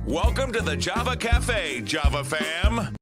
Welcome to the Java Cafe, Java fam.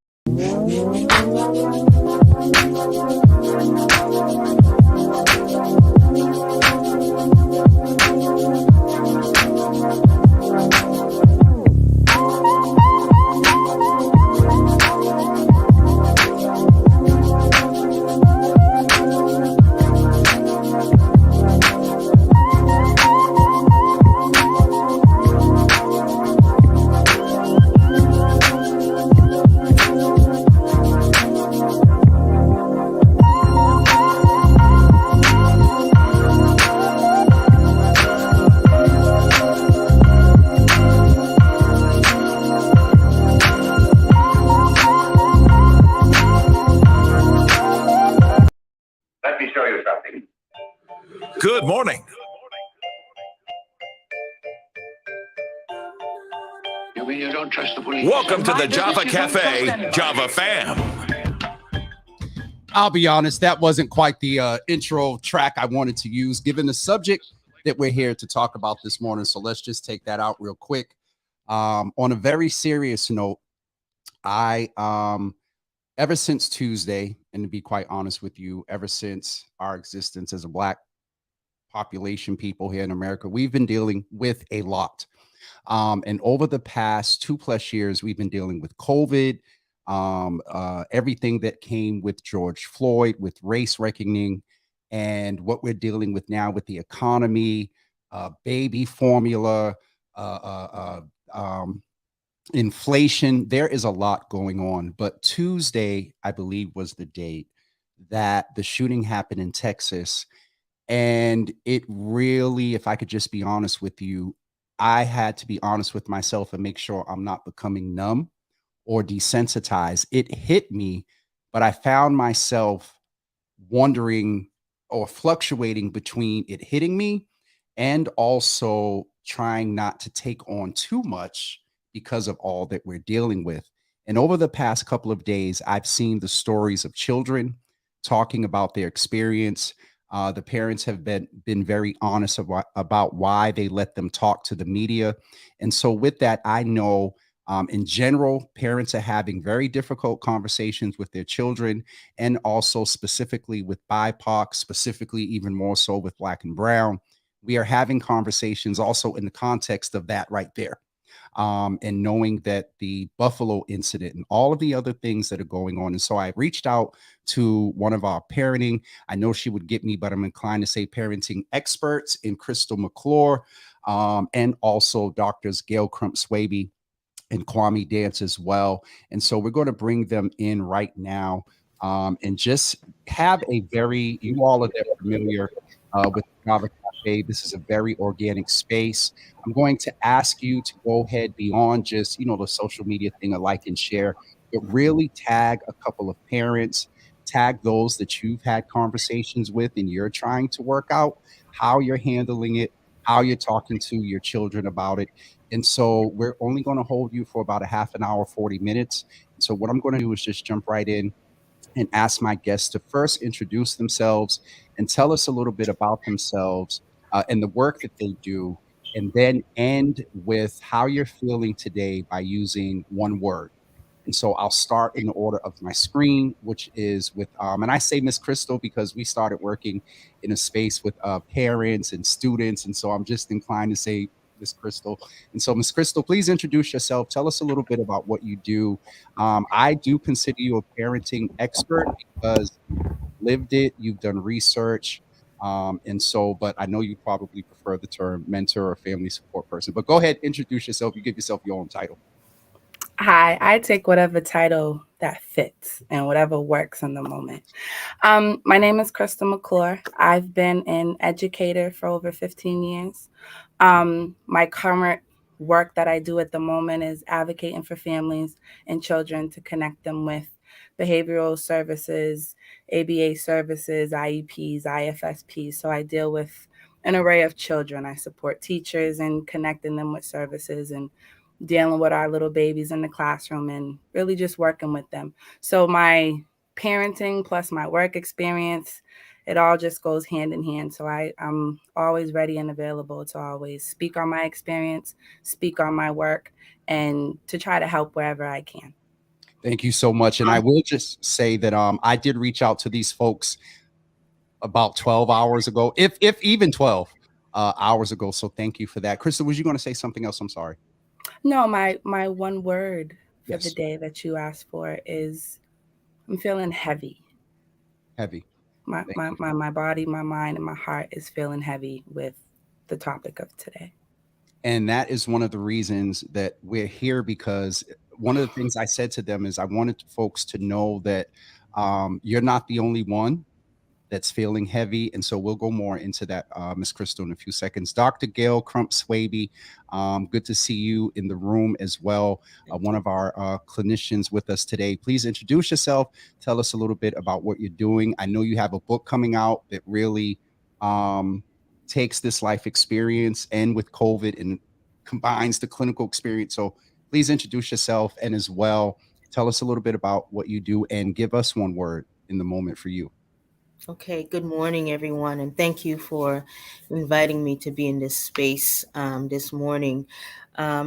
Let me show you something. Good morning. You mean you don't trust the police? Welcome to the Java Cafe, Java fam. I'll be honest, that wasn't quite the intro track I wanted to use, given the subject that we're here to talk about this morning. So let's just take that out real quick. On a very serious note, I ever since Tuesday, and to be quite honest with you, ever since our existence as a Black population people here in America, we've been dealing with a lot. And over the past 2+ years, we've been dealing with COVID, everything that came with George Floyd, with race reckoning, and what we're dealing with now with the economy, baby formula, inflation. There is a lot going on. But Tuesday, I believe, was the date that the shooting happened in Texas. And it really, if I could just be honest with you, I had to be honest with myself and make sure I'm not becoming numb or desensitized. It hit me, but I found myself wondering or fluctuating between it hitting me and also trying not to take on too much because of all that we're dealing with. And over the past couple of days, I've seen the stories of children talking about their experience. The parents have been very honest about why they let them talk to the media. And so with that, I know in general, parents are having very difficult conversations with their children, and also specifically with BIPOC, specifically even more so with Black and Brown. We are having conversations also in the context of that right there. And knowing that the Buffalo incident and all of the other things that are going on. And so I reached out to one of our parenting, I know she would get me, but I'm inclined to say parenting experts in Crystal McClure, and also Doctors Gail Crump-Swaby and Kwame Dance as well. And so we're going to bring them in right now, and just have a very, you all are familiar with Java Cafe. This is a very organic space. I'm going to ask you to go ahead beyond just, the social media thing, a like and share, but really tag a couple of parents, tag those that you've had conversations with and you're trying to work out how you're handling it, how you're talking to your children about it. And so we're only going to hold you for about a half an hour, 40 minutes. So what I'm going to do is just jump right in and ask my guests to first introduce themselves and tell us a little bit about themselves and the work that they do, and then end with how you're feeling today by using one word. And so I'll start in the order of my screen, which is with, and I say Miss Crystal because we started working in a space with parents and students. And so I'm just inclined to say Miss Crystal. And so Miss Crystal, please introduce yourself. Tell us a little bit about what you do. I do consider you a parenting expert because you've lived it, you've done research. And so, but I know you probably prefer the term mentor or family support person, but go ahead, introduce yourself. You give yourself your own title. Hi, I take whatever title that fits and whatever works in the moment. My name is Crystal McClure. I've been an educator for over 15 years. My current work that I do at the moment is advocating for families and children to connect them with behavioral services, ABA services, IEPs, IFSPs. So I deal with an array of children. I support teachers in connecting them with services and dealing with our little babies in the classroom and really just working with them. So my parenting plus my work experience it all just goes hand in hand. So I'm always ready and available to always speak on my experience, speak on my work, and to try to help wherever I can. Thank you so much. And I will just say that I did reach out to these folks about 12 hours ago, if even 12 hours ago. So thank you for that. Krista, was you going to say something else? I'm sorry. No, my one word for the Yes. day that you asked for is I'm feeling heavy. Heavy. My body, my mind, and my heart is feeling heavy with the topic of today. And that is one of the reasons that we're here, because one of the things I said to them is I wanted folks to know that you're not the only one that's feeling heavy. And so we'll go more into that, Ms. Crystal, in a few seconds. Dr. Gail Crump-Swaby, good to see you in the room as well. One of our clinicians with us today. Please introduce yourself. Tell us a little bit about what you're doing. I know you have a book coming out that really takes this life experience and with COVID and combines the clinical experience. So please introduce yourself, and as well, tell us a little bit about what you do and give us one word in the moment for you. Okay, good morning, everyone, and thank you for inviting me to be in this space this morning.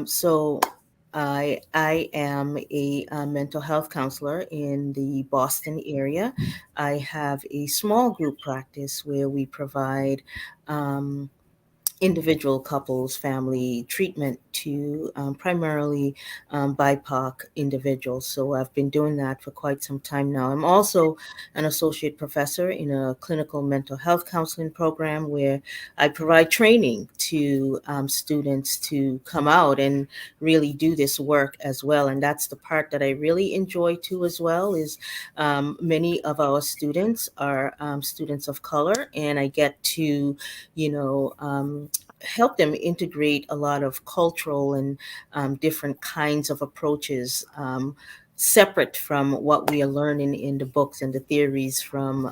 So I am a mental health counselor in the Boston area. I have a small group practice where we provide individual couples, family treatment to primarily BIPOC individuals. So I've been doing that for quite some time now. I'm also an associate professor in a clinical mental health counseling program where I provide training to students to come out and really do this work as well. And that's the part that I really enjoy too as well, is many of our students are students of color, and I get to, help them integrate a lot of cultural and different kinds of approaches, separate from what we are learning in the books and the theories from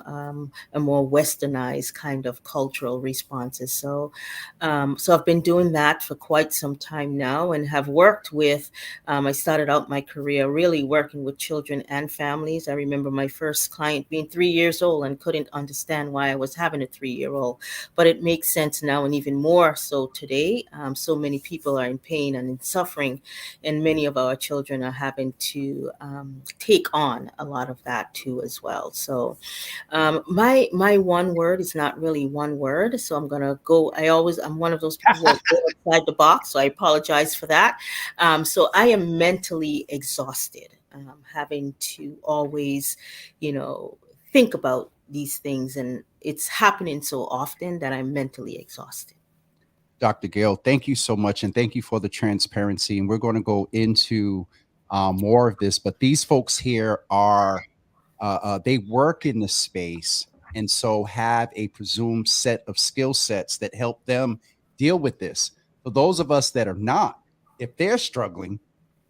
a more westernized kind of cultural responses. So I've been doing that for quite some time now, and have worked with, I started out my career really working with children and families. I remember my first client being 3 years old and couldn't understand why I was having a 3-year-old, but it makes sense now, and even more so today. So many people are in pain and in suffering, and many of our children are having to take on a lot of that too as well. So my one word is not really one word, so I'm gonna go. I'm one of those people who go outside the box, so I apologize for that. So I am mentally exhausted, having to always, think about these things, and it's happening so often that I'm mentally exhausted. Dr. Gail, thank you so much. And thank you for the transparency. And we're going to go into more of this, but these folks here are, they work in the space, and so have a presumed set of skill sets that help them deal with this. For those of us that are not, if they're struggling,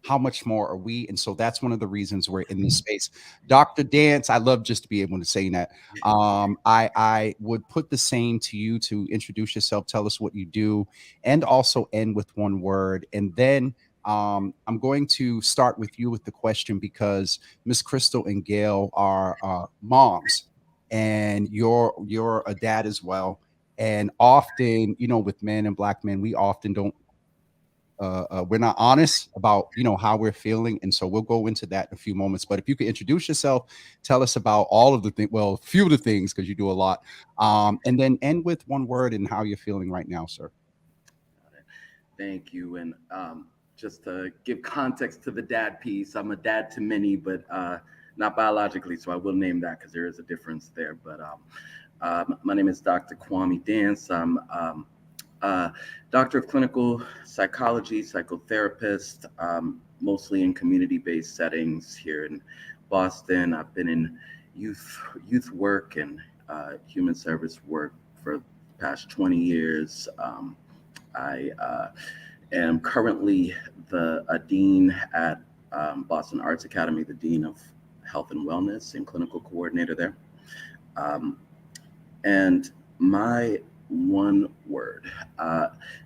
how much more are we? And so that's one of the reasons we're in this space. Dr. Dance, I love just to be able to say that. I would put the same to you to introduce yourself, tell us what you do, and also end with one word. And then I'm going to start with you with the question, because Miss Crystal and Gail are moms, and you're a dad as well. And often, with men and Black men, we often don't we're not honest about how we're feeling, and so we'll go into that in a few moments. But if you could introduce yourself, tell us about all of the things, well, a few of the things, because you do a lot, and then end with one word and how you're feeling right now, sir. Thank you. And just to give context to the dad piece, I'm a dad to many, but not biologically, so I will name that because there is a difference there. But my name is Dr. Kwame Dance. I'm doctor of clinical psychology, psychotherapist, mostly in community-based settings here in Boston. I've been in youth work and human service work for the past 20 years. I am currently a dean at Boston Arts Academy, the dean of health and wellness and clinical coordinator there. And my one word.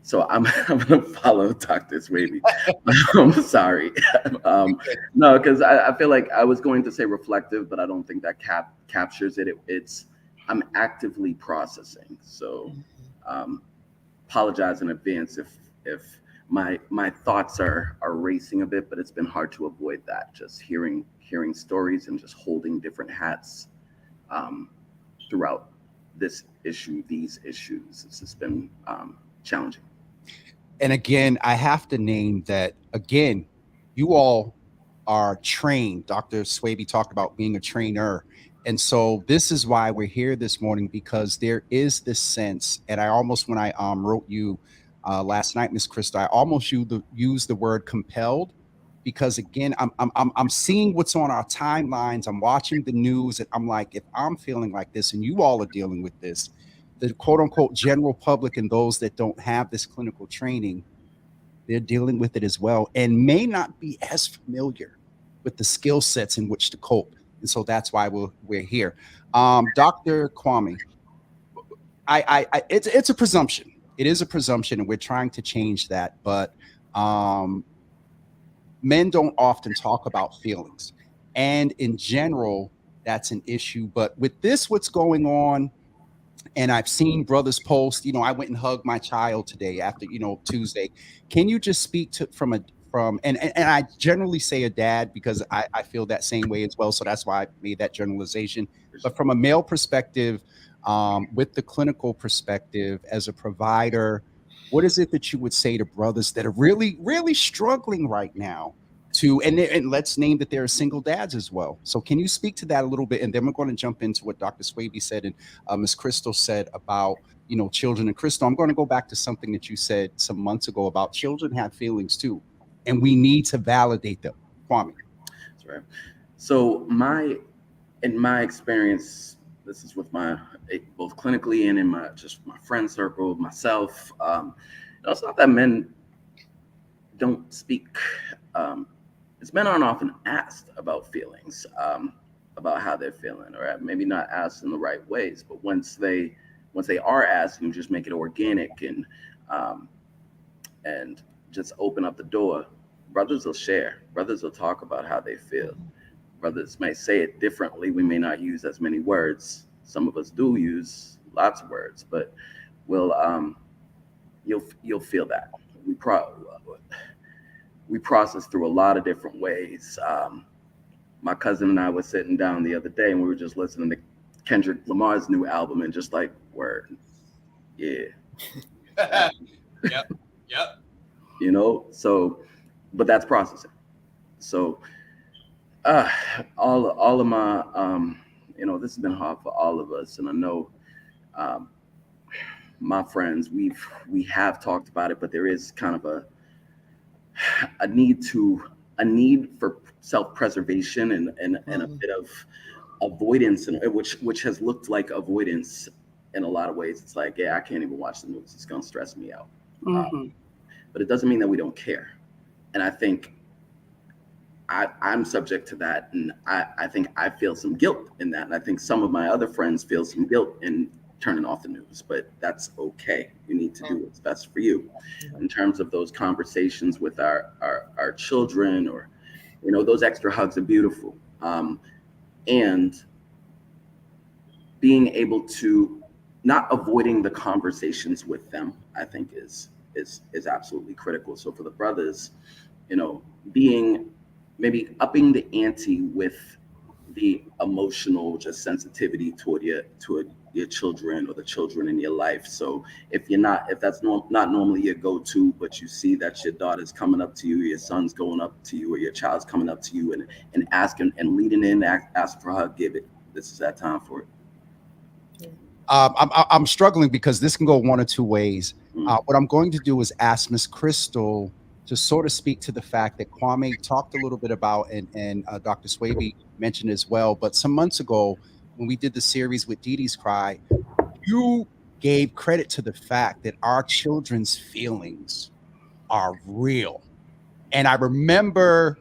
So I'm going to follow Dr. Swaby. I'm sorry. No, because I feel like I was going to say reflective, but I don't think that captures it. It's I'm actively processing. So apologize in advance if my thoughts are racing a bit, but it's been hard to avoid that. Just hearing stories and just holding different hats throughout these issues. It's just been challenging. And again, I have to name that again, you all are trained. Dr. Swaby talked about being a trainer. And so this is why we're here this morning, because there is this sense, and I almost, when I wrote you last night, Miss Krista, I almost used the word compelled, because again, I'm seeing what's on our timelines. I'm watching the news, and I'm like, if I'm feeling like this, and you all are dealing with this, the quote unquote general public and those that don't have this clinical training, they're dealing with it as well, and may not be as familiar with the skill sets in which to cope. And so that's why we're here. Dr. Kwame, it's a presumption. It is a presumption, and we're trying to change that. But men don't often talk about feelings, and in general, that's an issue. But with this, what's going on, and I've seen brothers post, I went and hugged my child today after, Tuesday. Can you just speak to and I generally say a dad because I feel that same way as well. So that's why I made that generalization. But from a male perspective, with the clinical perspective as a provider, what is it that you would say to brothers that are really, really struggling right now and let's name that there are single dads as well. So can you speak to that a little bit? And then we're going to jump into what Dr. Swaby said and Ms. Crystal said about, children. And Crystal, I'm going to go back to something that you said some months ago about children have feelings too, and we need to validate them. Kwame. That's right. So in my experience, this is with both clinically and in my friend circle, myself, it's not that men don't speak. It's men aren't often asked about feelings, about how they're feeling, or maybe not asked in the right ways. But once they are asked, you just make it organic and just open up the door. Brothers will share. Brothers will talk about how they feel. Brothers may say it differently. We may not use as many words. Some of us do use lots of words, but you'll feel that. We process through a lot of different ways. My cousin and I were sitting down the other day and we were just listening to Kendrick Lamar's new album and just like, word, yeah. Yep. So, but that's processing. So all of my, this has been hard for all of us. And I know my friends, we have talked about it, but there is kind of a need for self-preservation and a bit of avoidance, which has looked like avoidance in a lot of ways. It's like, yeah, I can't even watch the news. It's going to stress me out. But it doesn't mean that we don't care. And I think I'm subject to that. And I think I feel some guilt in that. And I think some of my other friends feel some guilt in turning off the news, but that's okay. You need to do what's best for you. In terms of those conversations with our children, or, those extra hugs are beautiful. And being able to not avoiding the conversations with them, I think is absolutely critical. So for the brothers, being maybe upping the ante with the emotional just sensitivity toward your children or the children in your life. So if that's not normally your go-to, but you see that your daughter's coming up to you, your son's going up to you, or your child's coming up to you and asking and leading in, ask for a hug, give it. This is that time for it. I'm struggling because this can go one or two ways. What I'm going to do is ask Miss Crystal to sort of speak to the fact that Kwame talked a little bit about, and Dr. Swaby mentioned as well. But some months ago, when we did the series with Dee Dee's Cry, you gave credit to the fact that our children's feelings are real. And I remember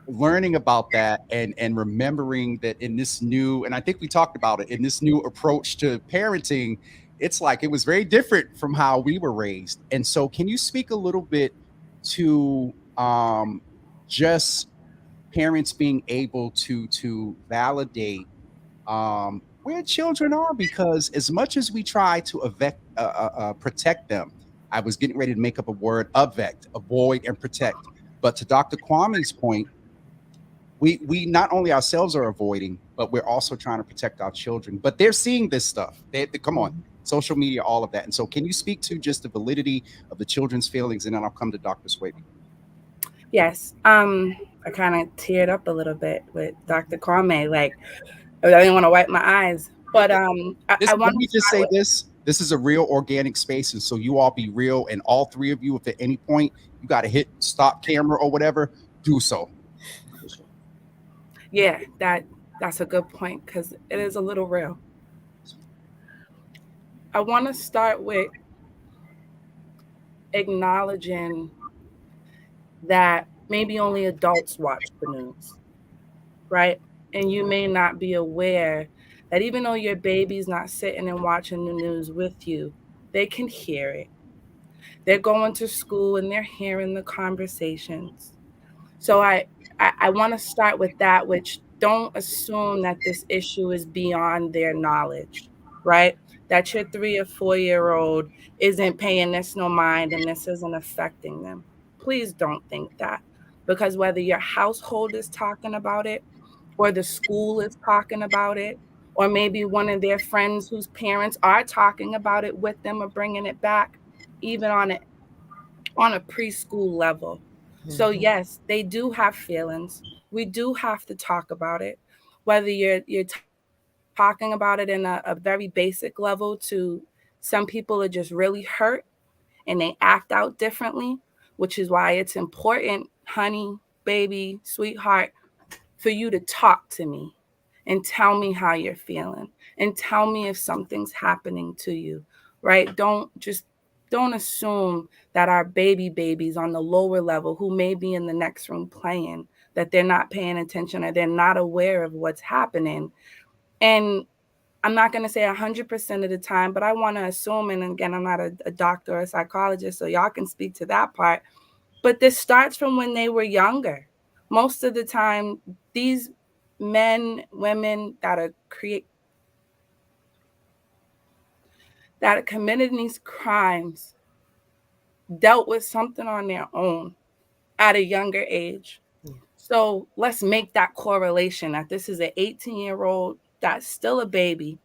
learning about that and remembering that in this new, and I think we talked about it, in this new approach to parenting, it's like it was very different from how we were raised. And so can you speak a little bit to just parents being able to validate where children are, because as much as we try to protect them, I was getting ready to make up a word, avoid and protect. But to Dr. Kwame's point, we not only ourselves are avoiding, but we're also trying to protect our children. But they're seeing this stuff. Come on, social media, all of that. And so, can you speak to just the validity of the children's feelings, and then I'll come to Dr. Swaby. Yes. I kind of teared up a little bit with Dr. Kwame. Like, I didn't want to wipe my eyes. But I Let want me to just start say with, this. This is a real organic space. And so you all be real. And all three of you, if at any point you got to hit stop camera or whatever, do so. yeah, that's a good point, because it is a little real. I want to start with acknowledging that maybe only adults watch the news, right? And you may not be aware that even though your baby's not sitting and watching the news with you, they can hear it. They're going to school and they're hearing the conversations. So I want to start with that, which don't assume that this issue is beyond their knowledge, right? That your 3 or 4 year old isn't paying this no mind and this isn't affecting them. Please don't think that, because whether your household is talking about it, or the school is talking about it, or maybe one of their friends whose parents are talking about it with them or bringing it back, even on a preschool level. So yes, they do have feelings. We do have to talk about it, whether you're talking about it in a very basic level to some people are just really hurt and they act out differently, which is why it's important, honey, baby, sweetheart, for you to talk to me and tell me how you're feeling and tell me if something's happening to you, right? Don't assume that our babies on the lower level who may be in the next room playing, that they're not paying attention or they're not aware of what's happening. And I'm not going to say 100% of the time, but I want to assume, and again, I'm not a doctor or a psychologist, so y'all can speak to that part, but this starts from when they were younger. Most of the time, these men, women that are committing these crimes dealt with something on their own at a younger age. So let's make that correlation that this is an 18-year-old that's still a baby,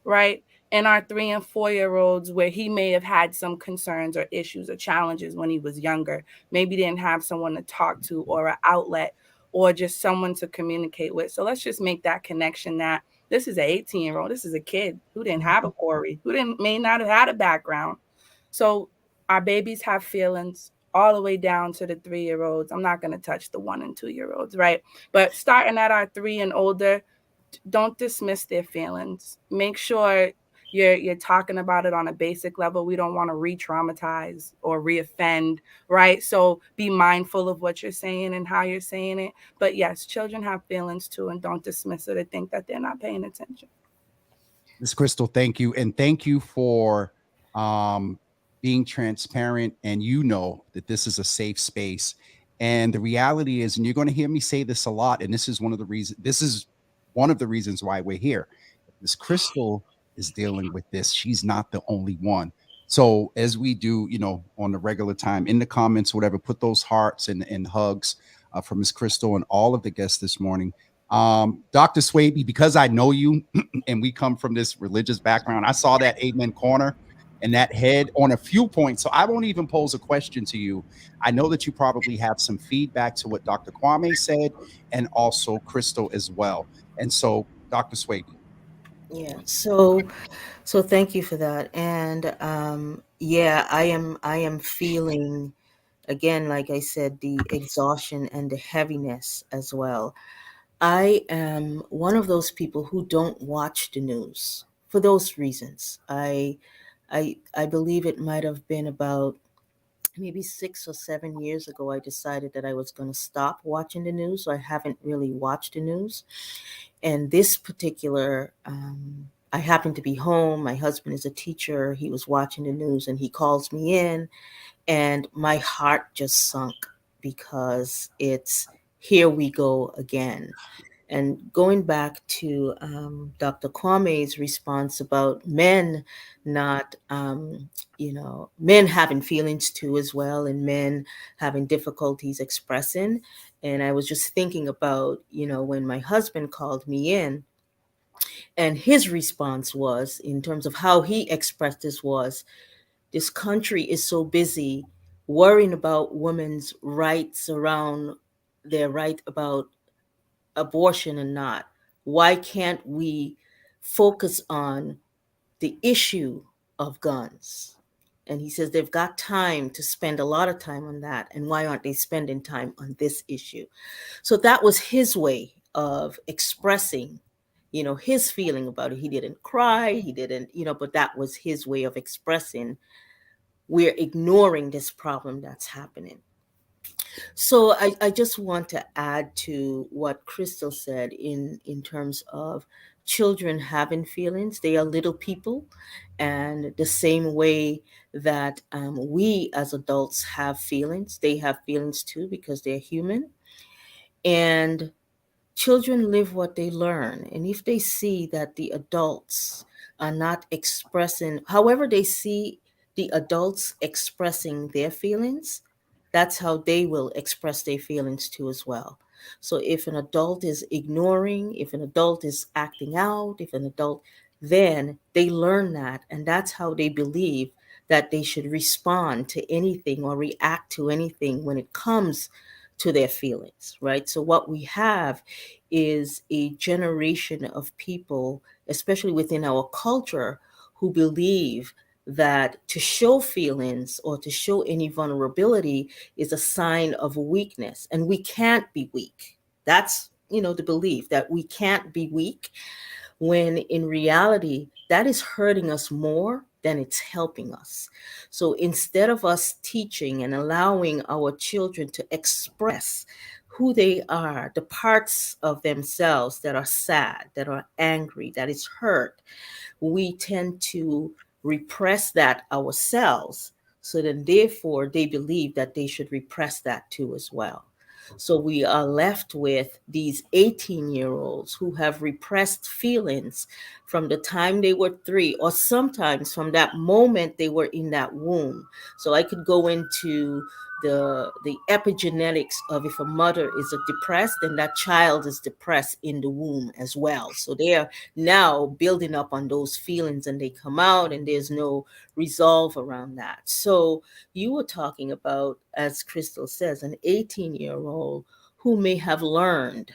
right? And our 3 and 4 year olds, where he may have had some concerns or issues or challenges when he was younger, maybe didn't have someone to talk to or an outlet or just someone to communicate with. So let's just make that connection that this is an 18-year-old. This is a kid who didn't have a Corey, may not have had a background. So our babies have feelings all the way down to the 3 year olds. I'm not going to touch the 1 and 2 year olds, right? But starting at our 3 and older, don't dismiss their feelings. Make sure you're talking about it on a basic level. We don't want to re-traumatize or re-offend, right? So be mindful of what you're saying and how you're saying it. But yes, children have feelings too, and don't dismiss it or think that they're not paying attention. Ms. Crystal, thank you. And thank you for um, being transparent. And you know that this is a safe space. And the reality is, and you're going to hear me say this a lot, and this is one of the reasons why we're here. Ms. Crystal is dealing with this. She's not the only one. So as we do, on the regular time in the comments, whatever, put those hearts and hugs for Ms. Crystal and all of the guests this morning. Dr. Swaby, because I know you and we come from this religious background, I saw that amen corner and that head on a few points. So I won't even pose a question to you. I know that you probably have some feedback to what Dr. Kwame said and also Crystal as well. And so, Dr. Swaby. Yeah. So thank you for that. And yeah, I am feeling, again, like I said, the exhaustion and the heaviness as well. I am one of those people who don't watch the news for those reasons. I believe it might have been about maybe 6 or 7 years ago, I decided that I was going to stop watching the news. So I haven't really watched the news. And this particular, I happened to be home. My husband is a teacher. He was watching the news and he calls me in, and my heart just sunk because it's here we go again. And going back to Dr. Kwame's response about men not, men having feelings too as well, and men having difficulties expressing. And I was just thinking about, when my husband called me in, and his response was, in terms of how he expressed this, was, this country is so busy worrying about women's rights around their right about abortion and not. Why can't we focus on the issue of guns? And he says they've got time to spend a lot of time on that. And why aren't they spending time on this issue? So that was his way of expressing, his feeling about it. He didn't cry, he didn't, but that was his way of expressing, we're ignoring this problem that's happening. So I just want to add to what Crystal said in terms of children having feelings. They are little people, and the same way that we as adults have feelings, they have feelings too, because they're human. And children live what they learn. And if they see that the adults are not expressing, however, they see the adults expressing their feelings, that's how they will express their feelings too, as well. So if an adult is ignoring, if an adult is acting out, if an adult, then they learn that. And that's how they believe that they should respond to anything or react to anything when it comes to their feelings, right? So what we have is a generation of people, especially within our culture, who believe that to show feelings or to show any vulnerability is a sign of weakness, and we can't be weak. That's, the belief that we can't be weak, when in reality, that is hurting us more than it's helping us. So instead of us teaching and allowing our children to express who they are, the parts of themselves that are sad, that are angry, that is hurt, we tend to repress that ourselves. So then, therefore, they believe that they should repress that too as well. So we are left with these 18-year-olds who have repressed feelings from the time they were 3, or sometimes from that moment they were in that womb. So I could go into the epigenetics of, if a mother is depressed, then that child is depressed in the womb as well. So they are now building up on those feelings, and they come out and there's no resolve around that. So you were talking about, as Crystal says, an 18-year-old who may have learned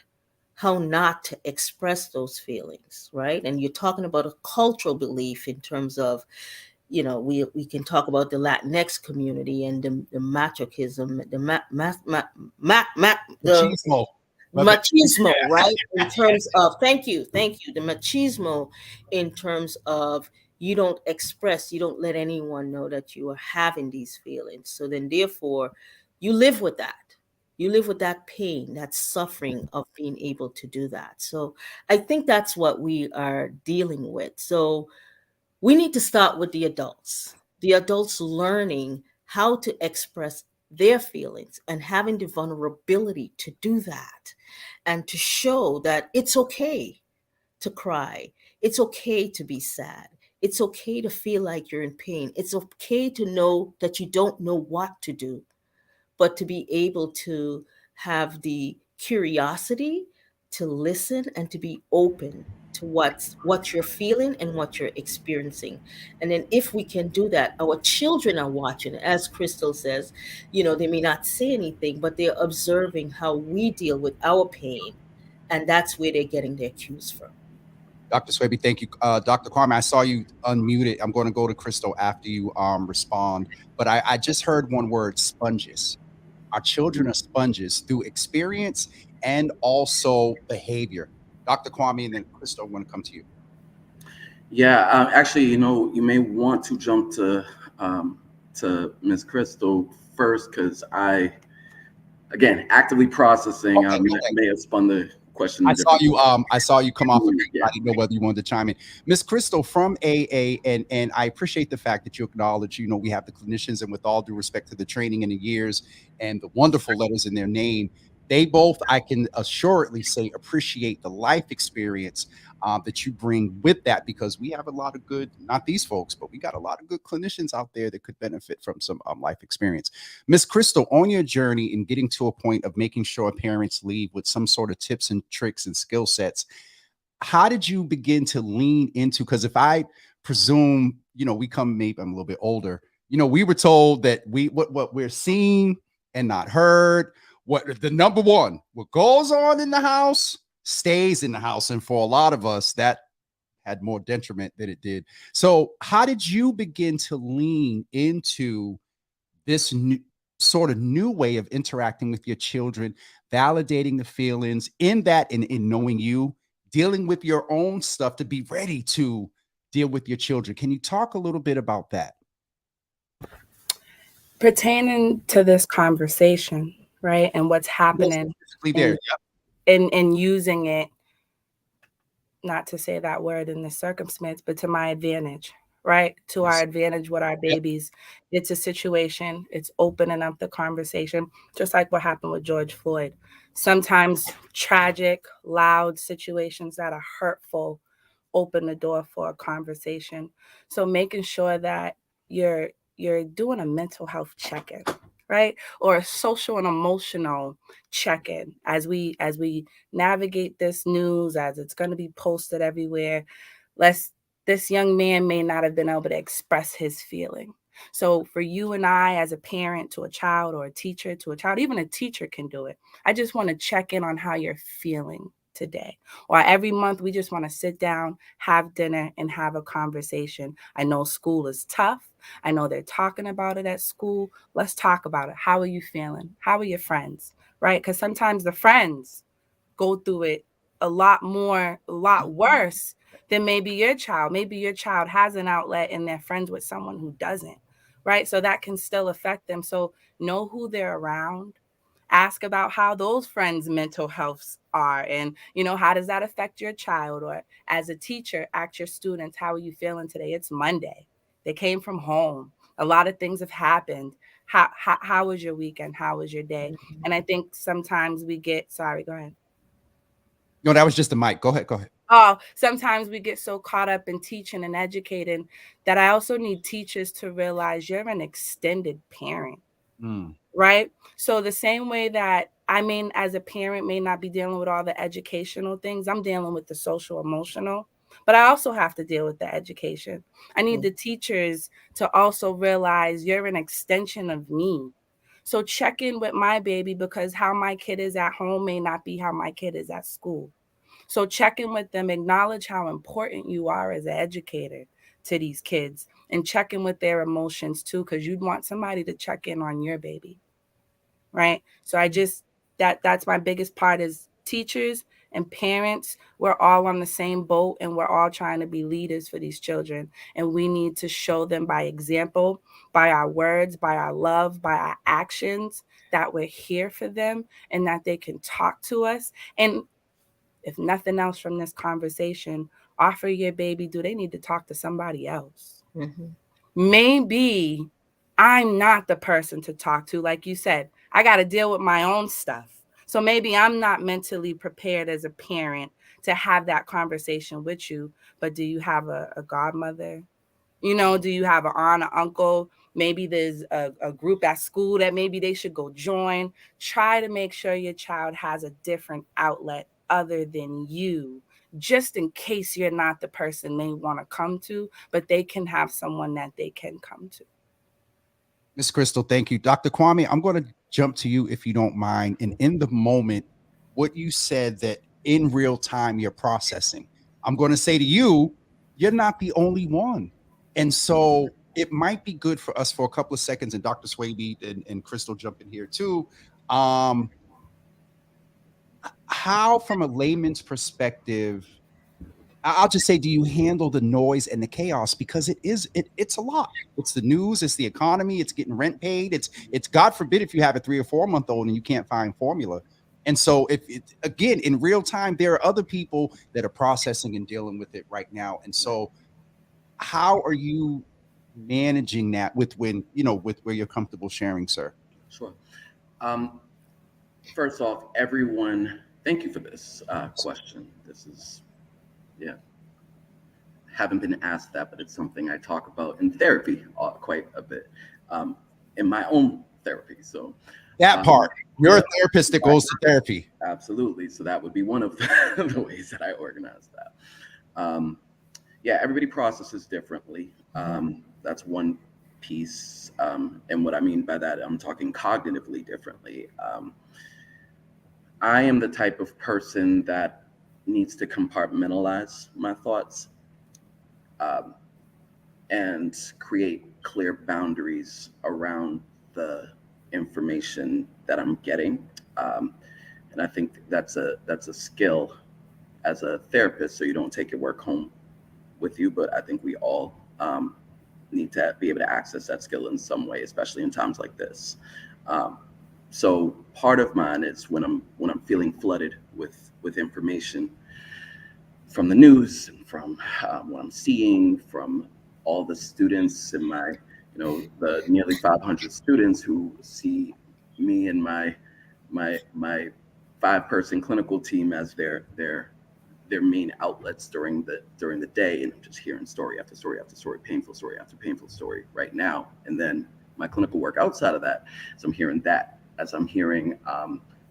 how not to express those feelings, right? And you're talking about a cultural belief in terms of, we can talk about the Latinx community and the machismo, the Machismo. machismo, right? In terms of, thank you, the machismo, in terms of, you don't express, you don't let anyone know that you are having these feelings. So then, therefore, you live with that. You live with that pain, that suffering of being able to do that. So I think that's what we are dealing with. So we need to start with the adults learning how to express their feelings and having the vulnerability to do that, and to show that it's okay to cry. It's okay to be sad. It's okay to feel like you're in pain. It's okay to know that you don't know what to do, but to be able to have the curiosity to listen and to be open to what you're feeling and what you're experiencing. And then if we can do that, our children are watching. As Crystal says, they may not say anything, but they're observing how we deal with our pain, and that's where they're getting their cues from. Dr. Swaby, thank you. Dr. Kwame, I saw you unmuted. I'm going to go to Crystal after you respond. But I just heard one word: sponges. Our children are sponges through experience and also behavior. Dr. Kwame, and then Crystal, I'm going to come to you. Yeah, actually, you may want to jump to Ms. Crystal first, because again, actively processing. Okay, I may have spun the question. I saw you come off. I didn't know whether you wanted to chime in. Ms. Crystal from AA, and I appreciate the fact that you acknowledge, we have the clinicians, and with all due respect to the training and the years and the wonderful letters in their name, they both, I can assuredly say, appreciate the life experience that you bring with that, because we have a lot of good, not these folks, but we got a lot of good clinicians out there that could benefit from some life experience. Miss Crystal, on your journey in getting to a point of making sure parents leave with some sort of tips and tricks and skill sets, how did you begin to lean into, because if I presume, we come, maybe I'm a little bit older, we were told that what we're seeing and not heard, what the number one, what goes on in the house stays in the house. And for a lot of us, that had more detriment than it did. So how did you begin to lean into this new way of interacting with your children, validating the feelings in that, in knowing you, dealing with your own stuff to be ready to deal with your children? Can you talk a little bit about that? Pertaining to this conversation, right, and what's happening There. in using it, not to say that word in this circumstance, but to my advantage, right? To our advantage with our babies. It's a situation, it's opening up the conversation, just like what happened with George Floyd. Sometimes tragic, loud situations that are hurtful open the door for a conversation. So making sure that you're doing a mental health check-in, right? Or a social and emotional check-in as we navigate this news, as it's going to be posted everywhere. This young man may not have been able to express his feeling. So for you and I, as a parent to a child, or a teacher to a child, even a teacher can do it. I just want to check in on how you're feeling today. Or every month, we just want to sit down, have dinner, and have a conversation. I know school is tough. I know they're talking about it at school. Let's talk about it. How are you feeling? How are your friends? Right? Because sometimes the friends go through it a lot worse than maybe your child. Maybe your child has an outlet and they're friends with someone who doesn't. Right? So that can still affect them. So know who they're around. Ask about how those friends' mental healths are, and how does that affect your child? Or as a teacher, ask your students, how are you feeling today? It's Monday. They came from home. A lot of things have happened. How was your weekend? How was your day? And I think sometimes we get, sorry, go ahead. No, that was just the mic. Go ahead. Oh, sometimes we get so caught up in teaching and educating that I also need teachers to realize you're an extended parent. Right? So the same way that as a parent, may not be dealing with all the educational things, I'm dealing with the social, emotional, but I also have to deal with the education. I need the teachers to also realize you're an extension of me. So check in with my baby, because how my kid is at home may not be how my kid is at school. So check in with them, acknowledge how important you are as an educator to these kids, and check in with their emotions too, because you'd want somebody to check in on your baby, right? So that's my biggest part, is teachers and parents, we're all on the same boat, and we're all trying to be leaders for these children. And we need to show them by example, by our words, by our love, by our actions, that we're here for them and that they can talk to us. And if nothing else from this conversation, offer your baby, do they need to talk to somebody else? Maybe I'm not the person to talk to. Like you said, I got to deal with my own stuff. So maybe I'm not mentally prepared as a parent to have that conversation with you. But do you have a godmother? Do you have an aunt or uncle? Maybe there's a group at school that maybe they should go join. Try to make sure your child has a different outlet other than you, just in case you're not the person they want to come to, but they can have someone that they can come to. Miss Crystal, thank you. Dr. Kwame, I'm going to jump to you if you don't mind. And in the moment, what you said, that in real time you're processing, I'm going to say to you, you're not the only one. And so it might be good for us for a couple of seconds, and Dr. Swaby and Crystal jump in here too. How, from a layman's perspective, I'll just say, do you handle the noise and the chaos? Because it's a lot. It's the news, it's the economy, it's getting rent paid. It's God forbid if you have a 3 or 4 month old and you can't find formula. And so if again, in real time, there are other people that are processing and dealing with it right now. And so how are you managing that with where you're comfortable sharing, sir? Sure. First off, everyone, thank you for this question. This is, yeah, haven't been asked that, but it's something I talk about in therapy quite a bit, um, in my own therapy. So That part. You're yeah, a therapist that goes to therapy. absolutely. So that would be one of the ways that I organize that. Yeah, everybody processes differently. That's one piece. And what I mean by that, I'm talking cognitively differently. I am the type of person that needs to compartmentalize my thoughts, um, and create clear boundaries around the information that I'm getting. Um, and I think that's a skill as a therapist, so you don't take your work home with you. But I think we all need to be able to access that skill in some way, especially in times like this. Um, so part of mine is when I'm feeling flooded with information from the news and from what I'm seeing from all the students in my, the nearly 500 students who see me and my 5-person clinical team as their main outlets during the day, and I'm just hearing story after story after story, painful story after painful story right now. And then my clinical work outside of that, so I'm hearing that as I'm hearing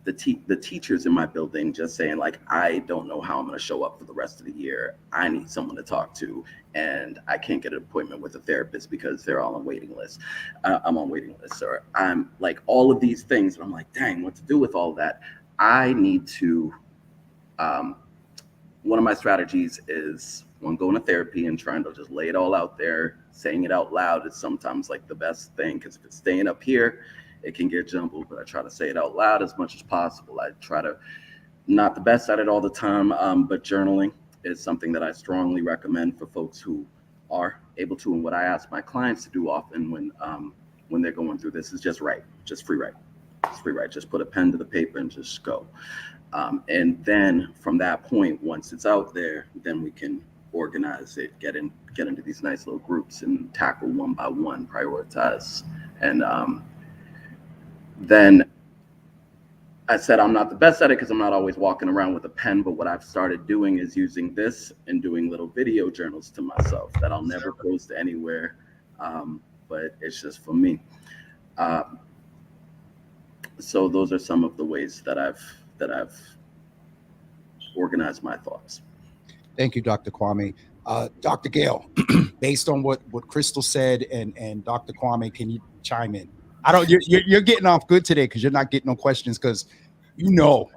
the teachers in my building just saying, like, I don't know how I'm going to show up for the rest of the year. I need someone to talk to, and I can't get an appointment with a therapist because they're all on waiting lists. I'm on waiting lists, or I'm like all of these things. And I'm like, dang, what to do with all that? I need to. One of my strategies is when going to therapy and trying to just lay it all out there. Saying it out loud is sometimes like the best thing, because if it's staying up here, it can get jumbled. But I try to say it out loud as much as possible. I try to, not the best at it all the time, but journaling is something that I strongly recommend for folks who are able to. And what I ask my clients to do often when they're going through this is just write, just free write, just put a pen to the paper and just go. And then from that point, once it's out there, then we can organize it, get into these nice little groups and tackle one by one, prioritize. And then I said I'm not the best at it because I'm not always walking around with a pen, but what I've started doing is using this and doing little video journals to myself that I'll never post anywhere, but it's just for me. So those are some of the ways that I've organized my thoughts. Thank you, Dr. Kwame. Dr. Gale, based on what Crystal said and Dr. Kwame, can you chime in? I don't. You're getting off good today because you're not getting no questions, because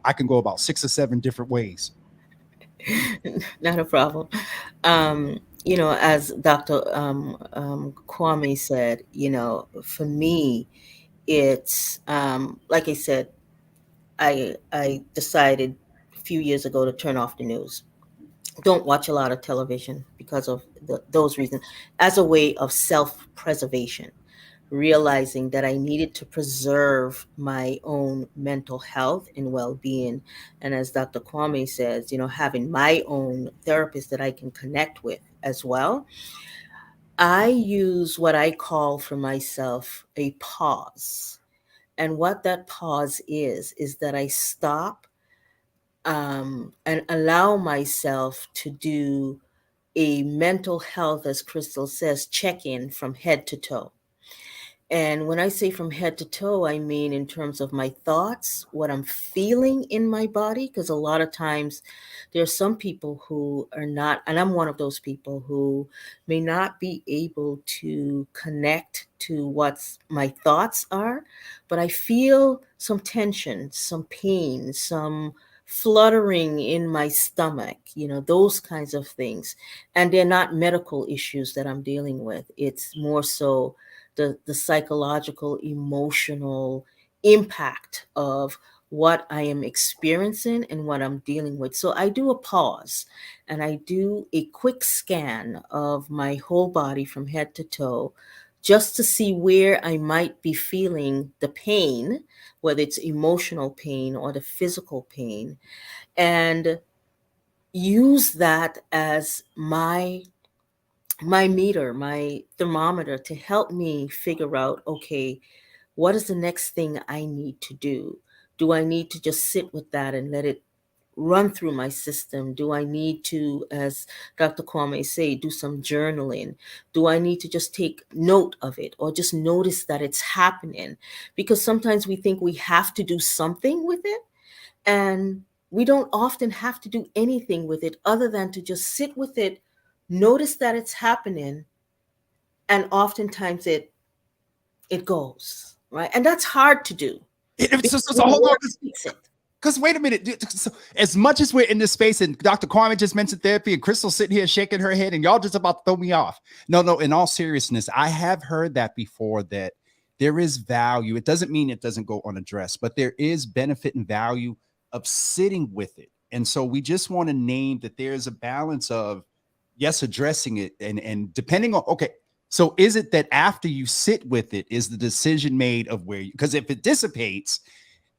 I can go about 6 or 7 different ways. Not a problem. As Dr. Kwame said, for me, it's like I said, I decided a few years ago to turn off the news. Don't watch a lot of television because of those reasons, as a way of self-preservation, realizing that I needed to preserve my own mental health and well-being. And as Dr. Kwame says, having my own therapist that I can connect with as well. I use what I call for myself a pause. And what that pause is that I stop and allow myself to do a mental health, as Crystal says, check-in from head to toe. And when I say from head to toe, I mean in terms of my thoughts, what I'm feeling in my body, because a lot of times there are some people who are not, and I'm one of those people who may not be able to connect to what my thoughts are, but I feel some tension, some pain, some fluttering in my stomach, those kinds of things. And they're not medical issues that I'm dealing with. It's more so the psychological, emotional impact of what I am experiencing and what I'm dealing with. So I do a pause and I do a quick scan of my whole body from head to toe, just to see where I might be feeling the pain, whether it's emotional pain or the physical pain, and use that as my meter, my thermometer, to help me figure out, okay, what is the next thing I need to do Do I need to just sit with that and let it run through my system? Do I need to, as Dr. Kwame say, do some journaling? Do I need to just take note of it or just notice that it's happening? Because sometimes we think we have to do something with it, and we don't often have to do anything with it other than to just sit with it, notice that it's happening, and oftentimes it goes, right? And that's hard to do. So hold on. Because wait a minute. So as much as we're in this space, and Dr. Kwame just mentioned therapy, and Crystal's sitting here shaking her head, and y'all just about to throw me off. No, in all seriousness, I have heard that before, that there is value. It doesn't mean it doesn't go unaddressed, but there is benefit and value of sitting with it. And so we just want to name that there's a balance of, yes, addressing it, and depending on, okay, so is it that after you sit with it, is the decision made of where you, because if it dissipates,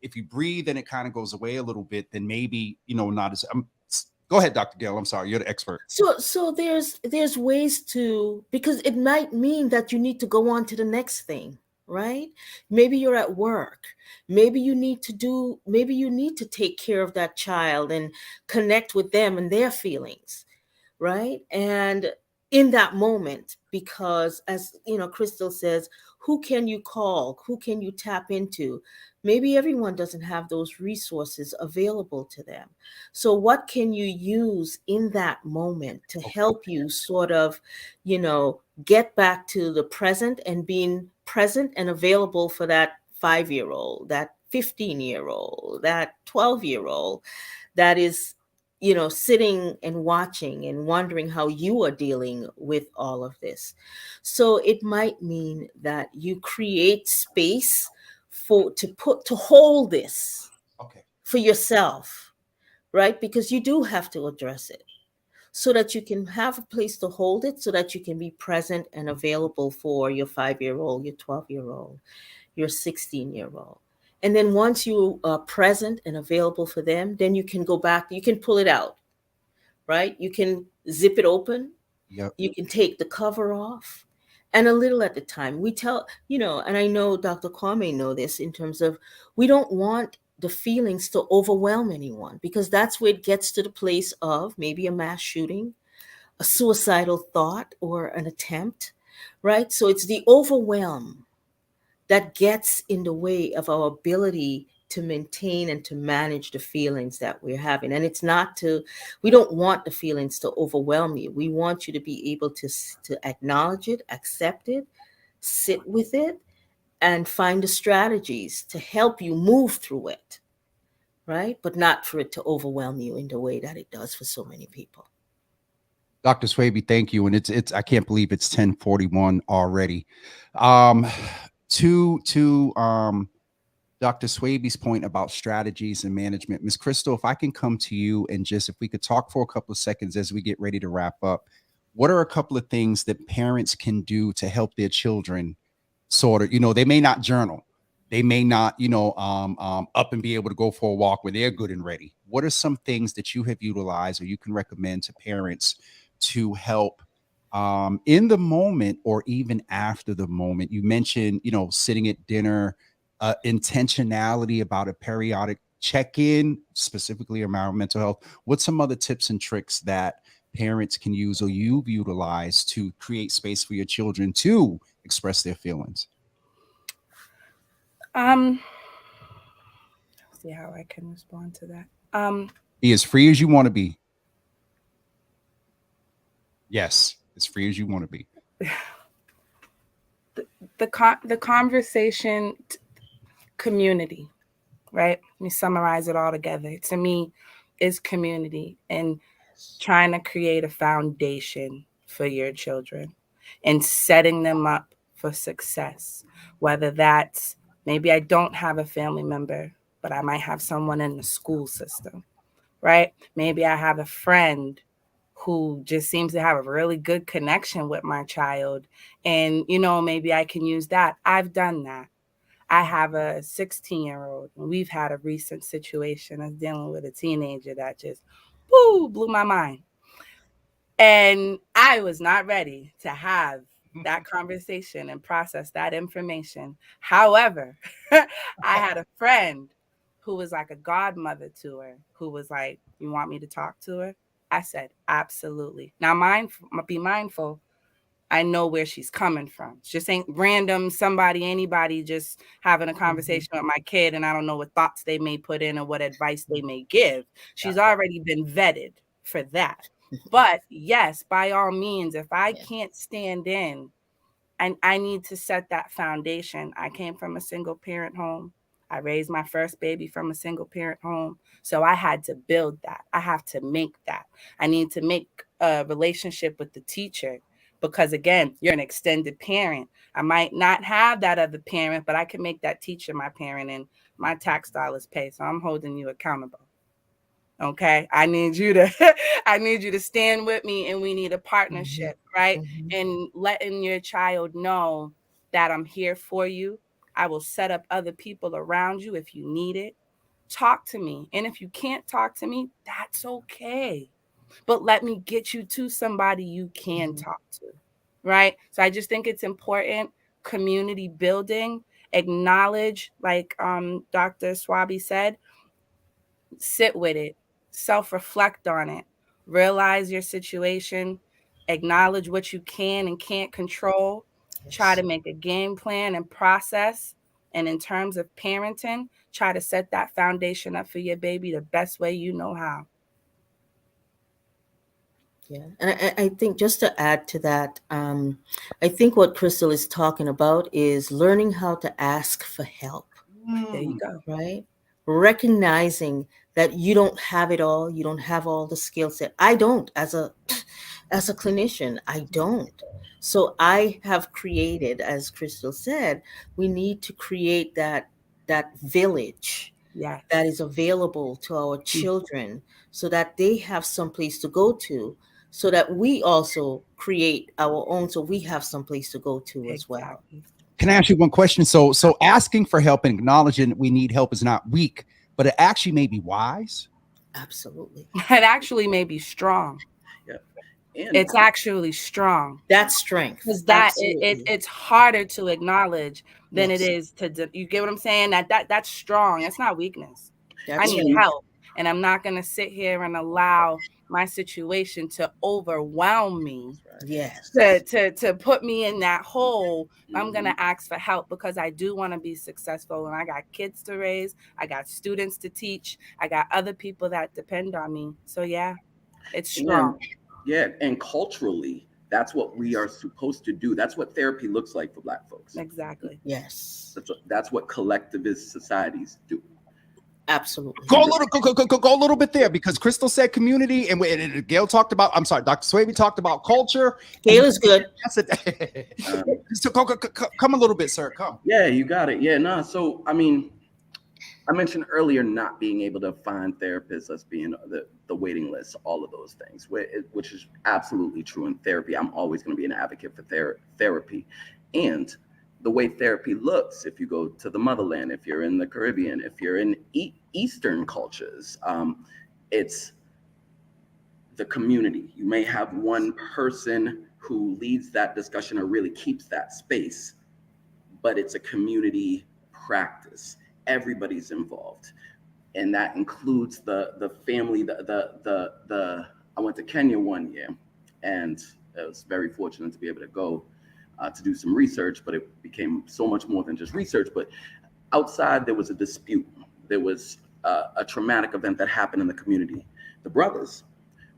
if you breathe and it kind of goes away a little bit, then maybe, not as, go ahead, Dr. Gill. I'm sorry. You're the expert. So there's ways to, because it might mean that you need to go on to the next thing, right? Maybe you're at work. Maybe you need to take care of that child and connect with them and their feelings, right? And in that moment, because as Crystal says, who can you call? Who can you tap into? Maybe everyone doesn't have those resources available to them. So what can you use in that moment to help you sort of, get back to the present and being present and available for that 5-year-old, that 15-year-old, that 12-year-old that is, sitting and watching and wondering how you are dealing with all of this. So it might mean that you create space to hold this for yourself, right? Because you do have to address it so that you can have a place to hold it, so that you can be present and available for your 5-year-old, your 12-year-old, your 16-year-old. And then once you are present and available for them, then you can go back, you can pull it out, right? You can zip it open. Yep. You can take the cover off, and a little at a time. We tell, and I know Dr. Kwame know this, in terms of, we don't want the feelings to overwhelm anyone, because that's where it gets to the place of maybe a mass shooting, a suicidal thought, or an attempt, right? So it's the overwhelm that gets in the way of our ability to maintain and to manage the feelings that we're having. And it's not we don't want the feelings to overwhelm you. We want you to be able to acknowledge it, accept it, sit with it, and find the strategies to help you move through it, right? But not for it to overwhelm you in the way that it does for so many people. Dr. Swaby, thank you. And it's I can't believe it's 10:41 already. To Dr. Swaby's point about strategies and management, Ms. Crystal, if I can come to you and just, if we could talk for a couple of seconds as we get ready to wrap up, what are a couple of things that parents can do to help their children sort of, they may not journal, they may not, up and be able to go for a walk where they're good and ready. What are some things that you have utilized or you can recommend to parents to help in the moment or even after the moment? You mentioned, sitting at dinner, intentionality about a periodic check-in, specifically around mental health. What's some other tips and tricks that parents can use or you've utilized to create space for your children to express their feelings? See how I can respond to that. Be as free as you want to be. Yes, as free as you want to be. The conversation, community, right? Let me summarize it all together. To me, is community, and trying to create a foundation for your children and setting them up for success. Whether that's, maybe I don't have a family member, but I might have someone in the school system, right? Maybe I have a friend who just seems to have a really good connection with my child. And, maybe I can use that. I've done that. I have a 16-year-old, and we've had a recent situation of dealing with a teenager that just, blew my mind. And I was not ready to have that conversation and process that information. However, I had a friend who was like a godmother to her, who was like, "You want me to talk to her?" I said, "Absolutely." Now, be mindful. I know where she's coming from. It just ain't random anybody just having a conversation with my kid, and I don't know what thoughts they may put in or what advice they may give. She's already been vetted for that. But yes, by all means, if I can't stand in, and I need to set that foundation. I came from a single parent home. I raised my first baby from a single parent home. So I had to build that. I have to make that. I need to make a relationship with the teacher because, again, you're an extended parent. I might not have that other parent, but I can make that teacher my parent, and my tax dollars pay. So I'm holding you accountable. Okay, I need you to stand with me, and we need a partnership, right? And letting your child know that I'm here for you. I will set up other people around you if you need it. Talk to me. And if you can't talk to me, that's okay. But let me get you to somebody you can talk to, right? So I just think it's important. Community building, acknowledge, like Dr. Swaby said, sit with it, self-reflect on it, realize your situation, acknowledge what you can and can't control, try to make a game plan and process. And in terms of parenting, try to set that foundation up for your baby the best way you know how. Yeah, and I think just to add to that, I think what Crystal is talking about is learning how to ask for help. There you go. Right? Recognizing that you don't have it all, you don't have all the skill set. I don't, as a clinician, I don't. So I have created, as Crystal said, we need to create that village that is available to our children so that they have some place to go to, so that we also create our own, so we have some place to go to as well. Can I ask you one question? So asking for help and acknowledging we need help is not weak, but it actually may be wise. Absolutely. It actually may be strong. Yeah. It's actually strong. That's strength. Because it's harder to acknowledge than it is to, you get what I'm saying? That's strong. It's not weakness. I need help. And I'm not going to sit here and allow my situation to overwhelm me. Yes. To put me in that hole. I'm going to ask for help because I do want to be successful, and I got kids to raise. I got students to teach. I got other people that depend on me. So yeah, it's strong. Yeah. And culturally, that's what we are supposed to do. That's what therapy looks like for Black folks. Exactly. Yes. That's what collectivist societies do. Absolutely. Go a little bit there, because Crystal said community, and Gail talked about, I'm sorry, Dr. Swaby talked about culture. Gail is good. That's it. So come a little bit, sir. Come. Yeah, you got it. Yeah, no. So, I mean, I mentioned earlier not being able to find therapists, us being the waiting list, all of those things, which is absolutely true in therapy. I'm always going to be an advocate for therapy. And the way therapy looks, if you go to the motherland, if you're in the Caribbean, if you're in Eastern cultures, it's the community. You may have one person who leads that discussion or really keeps that space, but it's a community practice. Everybody's involved, and that includes the family. I went to Kenya one year, and I was very fortunate to be able to go to do some research, but it became so much more than just research. But outside, there was a dispute. There was a traumatic event that happened in the community. The brothers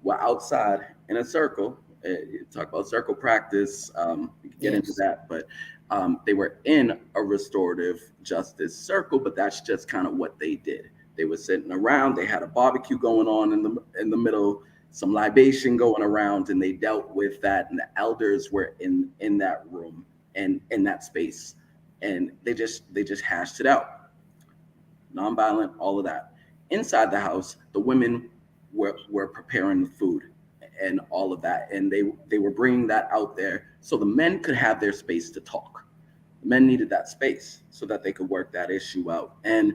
were outside in a circle. Talk about circle practice. We can get into that, but they were in a restorative justice circle, but that's just kind of what they did. They were sitting around. They had a barbecue going on in the middle, some libation going around, and they dealt with that. And the elders were in that room and in that space, and they just hashed it out. Nonviolent, all of that. Inside the house, the women were preparing the food and all of that, and they were bringing that out there so the men could have their space to talk. The men needed that space so that they could work that issue out. And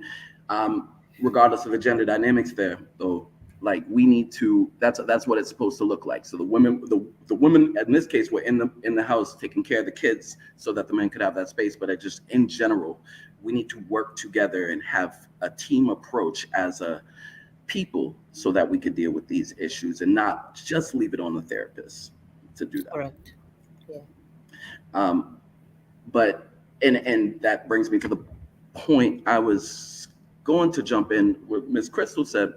regardless of the gender dynamics there, though, like, we need to, that's what it's supposed to look like. So the women in this case were in the house taking care of the kids so that the men could have that space. But just in general, we need to work together and have a team approach as a people so that we could deal with these issues and not just leave it on the therapist to do that. Correct. Yeah. But and that brings me to the point I was going to jump in. What Ms. Crystal said,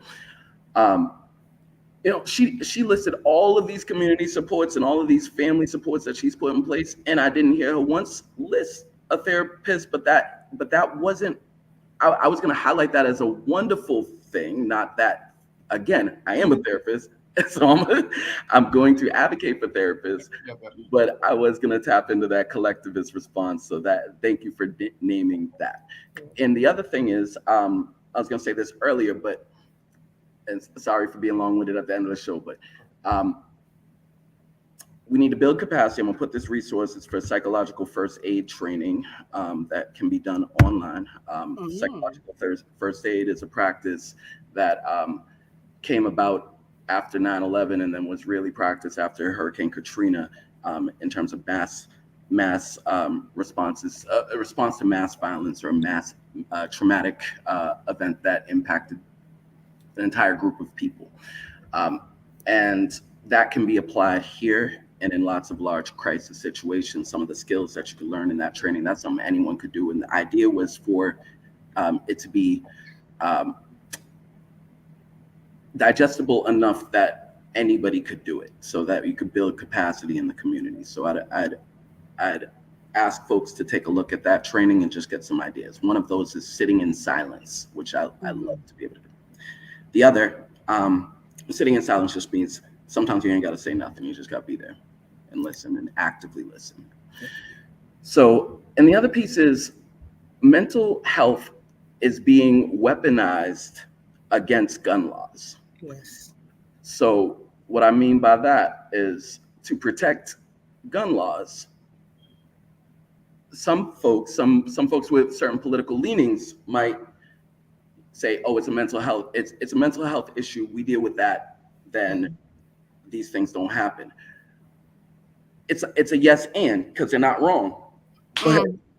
she listed all of these community supports and all of these family supports that she's put in place, and I didn't hear her once list a therapist. But that wasn't. I was going to highlight that as a wonderful thing. Not that, again, I am a therapist, so I'm going to advocate for therapists. But I was going to tap into that collectivist response. So that, thank you for naming that. And the other thing is, I was going to say this earlier, but. And sorry for being long-winded at the end of the show, but we need to build capacity. I'm gonna put this resources for psychological first aid training that can be done online. Psychological first aid is a practice that came about after 9/11 and then was really practiced after Hurricane Katrina in terms of mass responses, a response to mass violence or mass traumatic event that impacted an entire group of people. And that can be applied here and in lots of large crisis situations. Some of the skills that you can learn in that training, that's something anyone could do. And the idea was for it to be digestible enough that anybody could do it so that you could build capacity in the community. So I'd ask folks to take a look at that training and just get some ideas. One of those is sitting in silence, which I love to be able to do. The other, sitting in silence just means sometimes you ain't got to say nothing. You just got to be there and listen and actively listen. So, and the other piece is mental health is being weaponized against gun laws. Yes. So what I mean by that is to protect gun laws, some folks with certain political leanings might say, oh, it's a mental health issue. We deal with that, then these things don't happen. It's a yes and, because they're not wrong.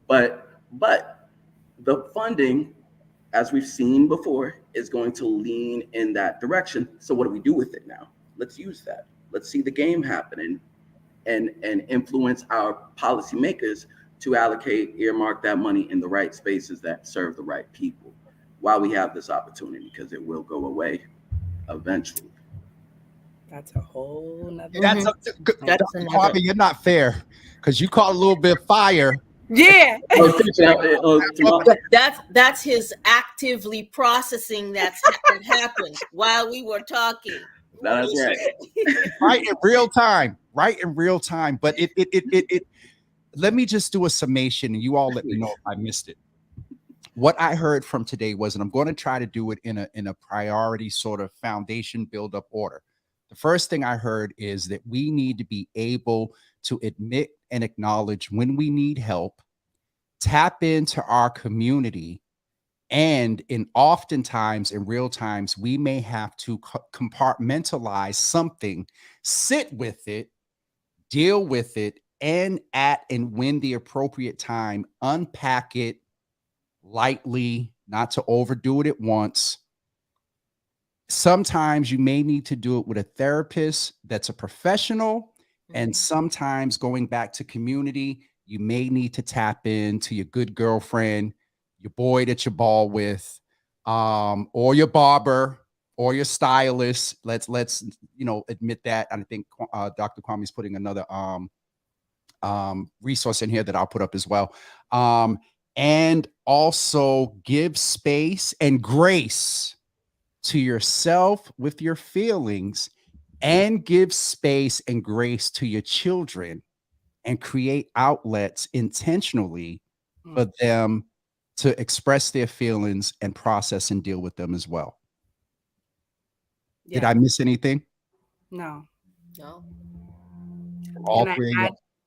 But the funding, as we've seen before, is going to lean in that direction. So what do we do with it now? Let's use that. Let's see the game happen and influence our policymakers to earmark that money in the right spaces that serve the right people while we have this opportunity, because it will go away eventually. That's a whole nother. That's Kwame, you're not fair because you caught a little bit of fire. Yeah. That's his actively processing that happened while we were talking. That's right. Right in real time. But it let me just do a summation and you all let me know if I missed it. What I heard from today was, and I'm going to try to do it in a priority sort of foundation build up order. The first thing I heard is that we need to be able to admit and acknowledge when we need help, tap into our community, and oftentimes in real times, we may have to compartmentalize something, sit with it, deal with it, and when the appropriate time, unpack it lightly, not to overdo it at once. Sometimes you may need to do it with a therapist that's a professional. And sometimes going back to community, you may need to tap into your good girlfriend, your boy that you ball with, or your barber or your stylist. Let's admit that. And I think Dr. Kwame's putting another resource in here that I'll put up as well. And also give space and grace to yourself with your feelings, and give space and grace to your children, and create outlets intentionally for them to express their feelings and process and deal with them as well. Yeah. Did I miss anything? No. All three.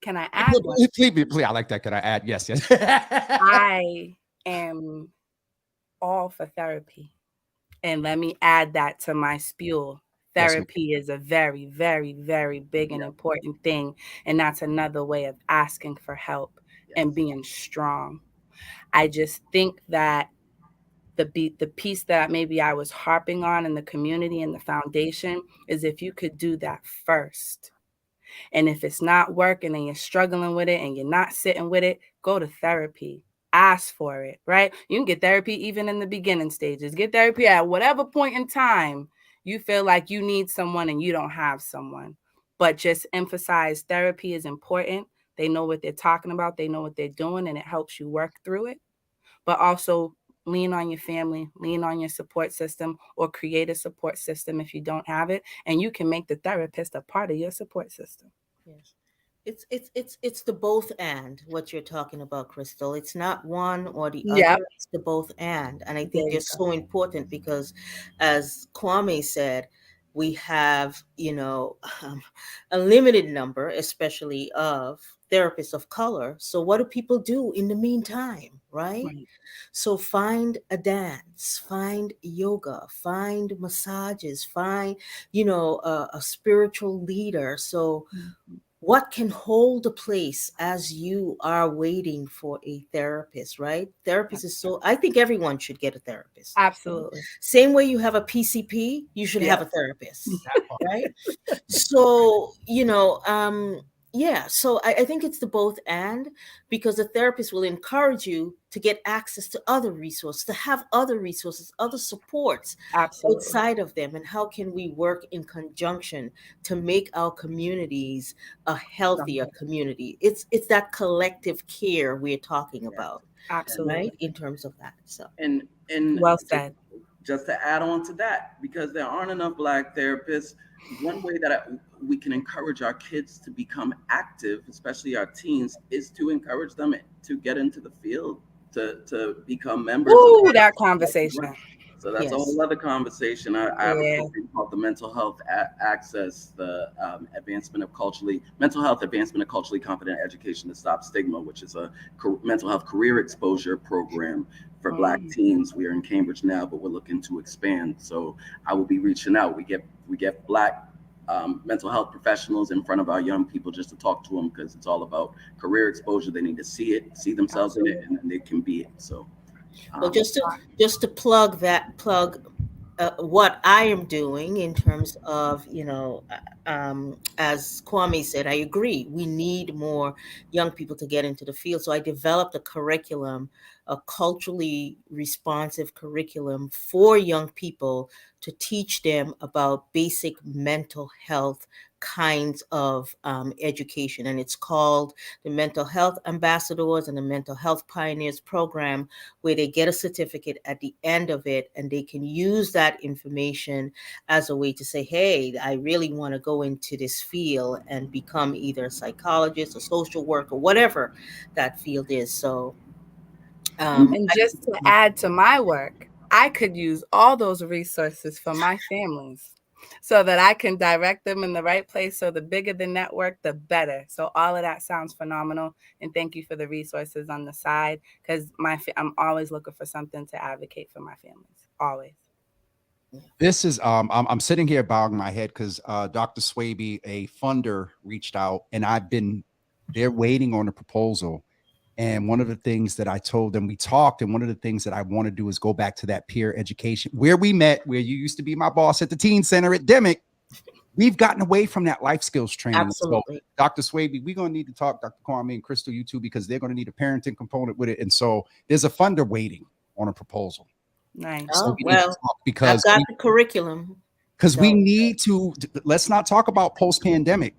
Can I add? Please, I like that. Can I add? Yes. I am all for therapy. And let me add that to my spiel. Therapy is a very, very, very big and important thing. And that's another way of asking for help and being strong. I just think that the piece that maybe I was harping on in the community and the foundation is if you could do that first. And if it's not working and you're struggling with it and you're not sitting with it, go to therapy. Ask for it, right? You can get therapy even in the beginning stages. Get therapy at whatever point in time you feel like you need someone and you don't have someone. But just emphasize therapy is important. They know what they're talking about, they know what they're doing, and it helps you work through it. But also lean on your family, lean on your support system, or create a support system if you don't have it. And you can make the therapist a part of your support system. Yes. It's the both and what you're talking about, Crystal. It's not one or the other, Yep. it's the both and I There think they're you go. so important because, as Kwame said, we have, a limited number, especially of therapists of color. So what do people do in the meantime, right? Right. So find a dance, find yoga, find massages, find, a spiritual leader. So Mhm. what can hold a place as you are waiting for a therapist, right? Therapist is so, I think everyone should get a therapist. Absolutely. Same way you have a PCP, you should have Yep. a therapist, right? So, yeah, so I think it's the both and, because the therapist will encourage you to get access to other resources, to have other resources, other supports Absolutely. outside of them. And how can we work in conjunction to make our communities a healthier Stronger. community? It's that collective care we're talking Yes. about, right? Absolutely. In terms of that. So And Well just, said. just to add on to that, because there aren't enough Black therapists, one way that we can encourage our kids to become active, especially our teens, is to encourage them to get into the field, to become members of Ooh, that work. conversation. So that's a yes. whole other conversation. I have a Yeah. program called the Mental Health Access, the Mental Health Advancement of Culturally Competent Education to Stop Stigma, which is a mental health career exposure program for Black Mm. teens. We are in Cambridge now, but we're looking to expand. So I will be reaching out. We get Black mental health professionals in front of our young people just to talk to them, because it's all about career exposure. They need to see it, see themselves in it, and then they can be it. So Well, um, just to plug what I am doing in terms of, as Kwame said, I agree. We need more young people to get into the field. So I developed a curriculum, a culturally responsive curriculum for young people to teach them about basic mental health kinds of education. And it's called the Mental Health Ambassadors and the Mental Health Pioneers program, where they get a certificate at the end of it and they can use that information as a way to say, hey, I really want to go into this field and become either a psychologist, a social worker, whatever that field is. So And just to add to my work, I could use all those resources for my families so that I can direct them in the right place. So the bigger the network, the better. So all of that sounds phenomenal. And thank you for the resources on the side, because I'm always looking for something to advocate for my families. Always. This is I'm sitting here bowing my head because Dr. Swaby, a funder, reached out, and they're waiting on a proposal. And one of the things that I told them, we talked, and one of the things that I want to do is go back to that peer education where we met, where you used to be my boss at the teen center at Demick. We've gotten away from that life skills training. So absolutely. Dr. Swaby, we're going to need to talk, Dr. Kwame and Crystal, you too, because they're going to need a parenting component with it. And so there's a funder waiting on a proposal. Nice. So Oh, we need to well, talk I've got the curriculum. we So need to, let's not talk about post-pandemic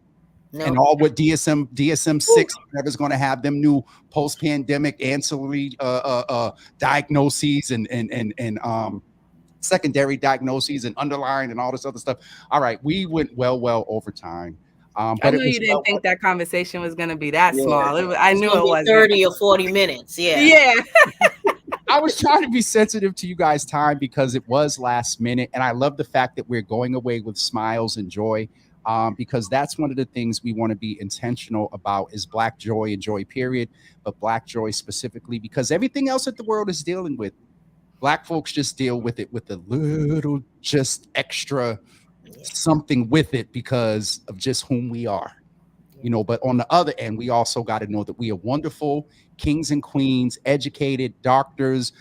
and no. all what DSM Ooh, 6 whatever's going to have them new post-pandemic ancillary diagnoses and secondary diagnoses and underlying and all this other stuff. All right, we went well over time. I But it know was you didn't think that conversation was going to be that Yeah. small. I it's knew gonna it be wasn't. 30 or 40 minutes. Yeah. Yeah. I was trying to be sensitive to you guys' time because it was last minute. And I love the fact that we're going away with smiles and joy, because that's one of the things we want to be intentional about is Black joy and joy, period, but Black joy specifically, because everything else that the world is dealing with, Black folks just deal with it with a little just extra Yeah. something with it because of just whom we are. But on the other end, we also got to know that we are wonderful kings and queens, educated doctors,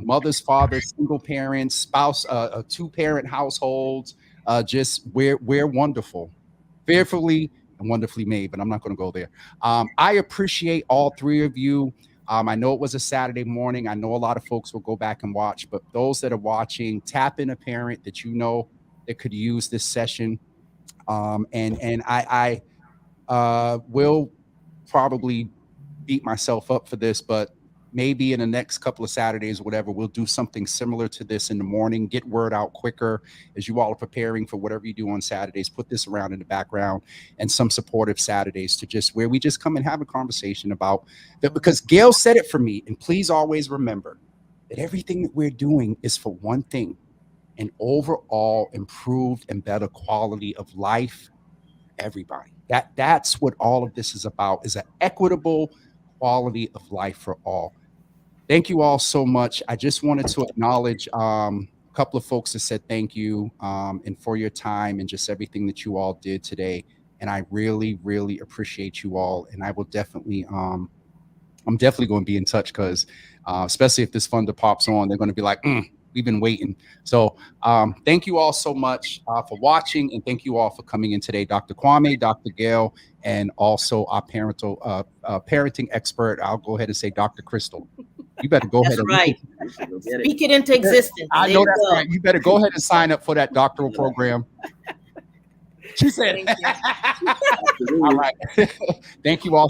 mothers, fathers, single parents, spouse, two-parent households. Just we're wonderful, fearfully and wonderfully made. But I'm not going to go there. I appreciate all three of you. I know it was a Saturday morning. I know a lot of folks will go back and watch, but those that are watching, tap in a parent that you know that could use this session. And I will probably beat myself up for this, but maybe in the next couple of Saturdays or whatever, we'll do something similar to this in the morning, get word out quicker as you all are preparing for whatever you do on Saturdays. Put this around in the background, and some supportive Saturdays to just where we just come and have a conversation about that, because Gail said it for me. And please always remember that everything that we're doing is for one thing: an overall improved and better quality of life for everybody. That's what all of this is about, is an equitable quality of life for all. Thank you all so much. I just wanted to acknowledge a couple of folks that said thank you, and for your time and just everything that you all did today. And I really, really appreciate you all. And I will definitely, I'm definitely going to be in touch, because especially if this funder pops on, they're going to be like, we've been waiting. So thank you all so much for watching, and thank you all for coming in today. Dr. Kwame, Dr. Gail, and also our parenting expert. I'll go ahead and say Dr. Crystal. You better go ahead. That's right. Speak it into existence. I know that's right. You better go ahead and sign up for that doctoral program. She said, all right. Thank you all.